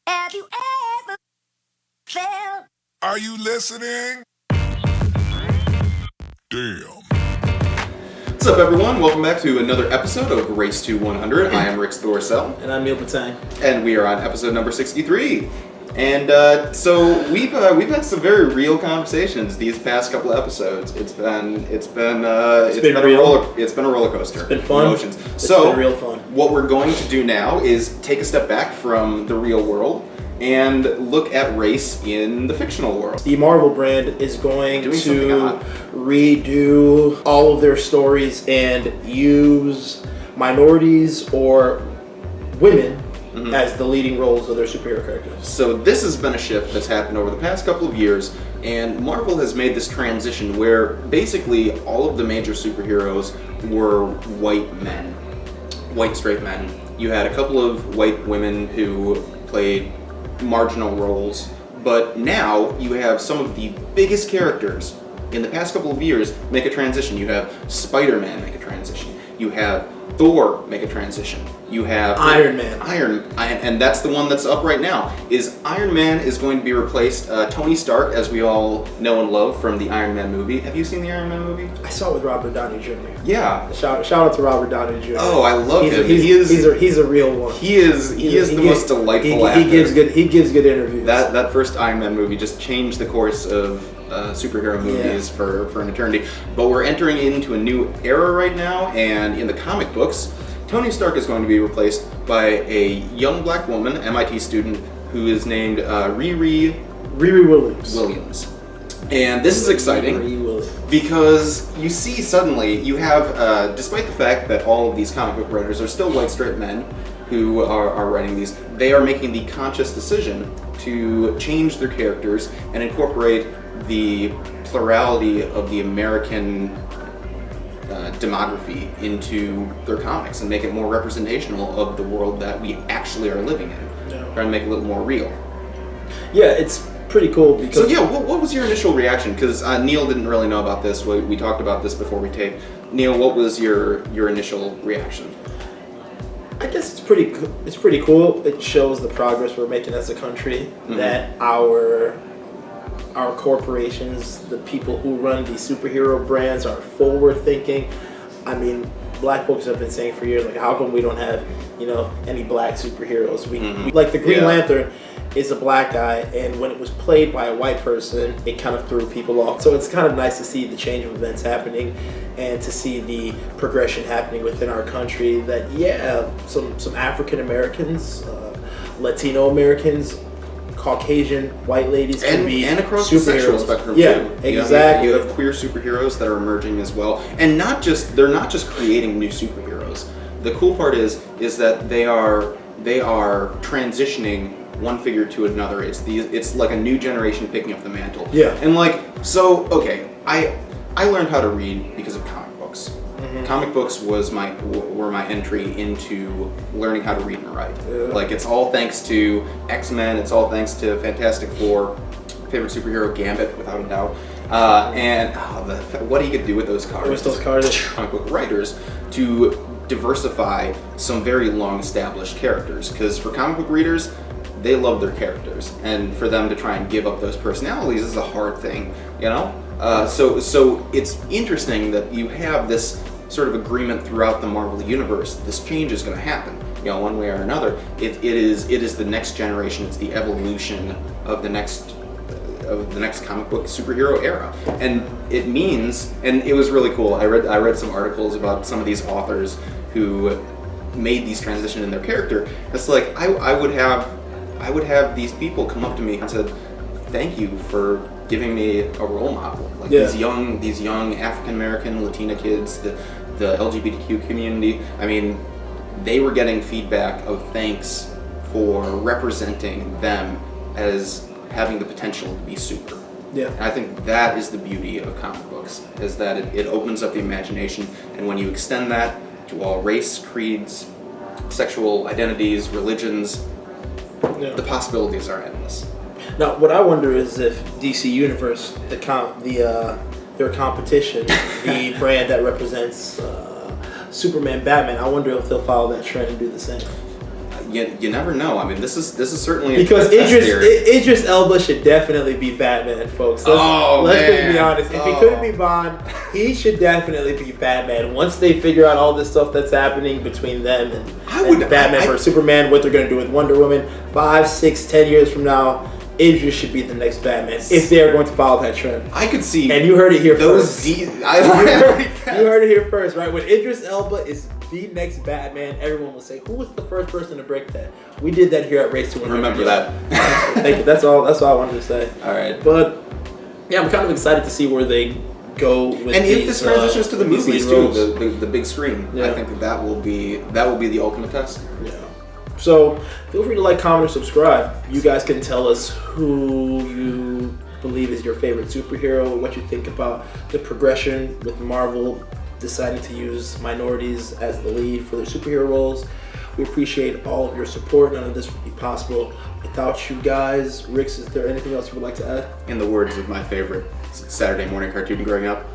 Have you ever felt? Are you listening? Damn. What's up, everyone? Welcome back to another episode of Race to 100. I am Rick Thorsell. And I'm Neil Patang. And we are on episode number 63. And so we've had some very real conversations these past couple of episodes. It's been a roller coaster. It's been fun. Emotions. It's been real fun. What we're going to do now is take a step back from the real world and look at race in the fictional world. The Marvel brand is going Doing to redo all of their stories and use minorities or women as the leading roles of their superhero characters. So this has been a shift that's happened over the past couple of years, and Marvel has made this transition where basically all of the major superheroes were white men, white straight men. You had a couple of white women who played marginal roles, but now you have some of the biggest characters in the past couple of years make a transition. You have Spider-Man make a transition. You have Thor make a transition. You have Iron Man. And that's the one that's up right now. Is Iron Man is going to be replaced. Tony Stark, as we all know and love from the Iron Man movie. Have you seen the Iron Man movie? I saw it with Robert Downey Jr. Yeah. Shout out to Robert Downey Jr. Oh, I love him. He's a real one. He is the most delightful actor. He gives good interviews. That first Iron Man movie just changed the course of superhero movies for an eternity. But we're entering into a new era right now, and in the comic books, Tony Stark is going to be replaced by a young black woman, MIT student, who is named Riri Williams. And this is exciting because you see suddenly you have, despite the fact that all of these comic book writers are still white straight men who are writing these, they are making the conscious decision to change their characters and incorporate the plurality of the American demography into their comics and make it more representational of the world that we actually are living in. Yeah. Trying to make it a little more real. Yeah, it's pretty cool because... So yeah, what was your initial reaction? Because Neil didn't really know about this. We talked about this before we taped. Neil, what was your initial reaction? I guess it's pretty cool. It shows the progress we're making as a country, that our corporations, the people who run these superhero brands, are forward thinking. I mean, black folks have been saying for years, like, how come we don't have, any black superheroes? We like the Green Lantern is a black guy, and when it was played by a white person, it kind of threw people off. So it's kind of nice to see the change of events happening and to see the progression happening within our country, that some African Americans, Latino Americans, Caucasian white ladies can be and across superheroes. The sexual spectrum too. Exactly. You have queer superheroes that are emerging as well, and they're not just creating new superheroes. The cool part is that they are transitioning one figure to another. It's like a new generation picking up the mantle. Yeah. And I learned how to read because of comic books. Comic books were my entry into learning how to read and write. Yeah. Like, it's all thanks to X-Men, it's all thanks to Fantastic Four, favorite superhero Gambit, without a doubt. What he could do with those cards. Comic book writers to diversify some very long established characters. Because for comic book readers, they love their characters, and for them to try and give up those personalities is a hard thing, So it's interesting that you have this sort of agreement throughout the Marvel universe. This change is going to happen, one way or another. It is the next generation. It's the evolution of the next comic book superhero era, and it means. And it was really cool. I read some articles about some of these authors who made these transitions in their character. It's like I would have these people come up to me and said, "Thank you for giving me a role model." Like these young African American, Latina kids, the LGBTQ community. I mean, they were getting feedback of thanks for representing them as having the potential to be super. Yeah. And I think that is the beauty of comic books, is that it opens up the imagination, and when you extend that to all race, creeds, sexual identities, religions, the possibilities are endless. Now, what I wonder is if DC Universe, their competition, the brand that represents Superman, Batman, I wonder if they'll follow that trend and do the same. you never know. I mean, this is certainly because a test theory. Idris Elba should definitely be Batman, folks. Let's just be honest. If he couldn't be Bond, he should definitely be Batman. Once they figure out all this stuff that's happening between them and Batman versus Superman, what they're going to do with Wonder Woman, 5, 6, 10 years from now, Idris should be the next Batman if they're going to follow that trend. I could see, and you heard it here first. You heard it here first, right? When Idris Elba is the next Batman, everyone will say, "Who was the first person to break that?" We did that here at Race to 100. Remember that. Thank you. That's all I wanted to say. All right, but yeah, I'm kind of excited to see where they go with and if this transitions to the movies too, the big screen. Yeah. I think that will be the ultimate test. Yeah. So feel free to like, comment, or subscribe. You guys can tell us who you believe is your favorite superhero, what you think about the progression with Marvel deciding to use minorities as the lead for their superhero roles. We appreciate all of your support. None of this would be possible without you guys. Rix, is there anything else you would like to add? In the words of my favorite Saturday morning cartoon growing up.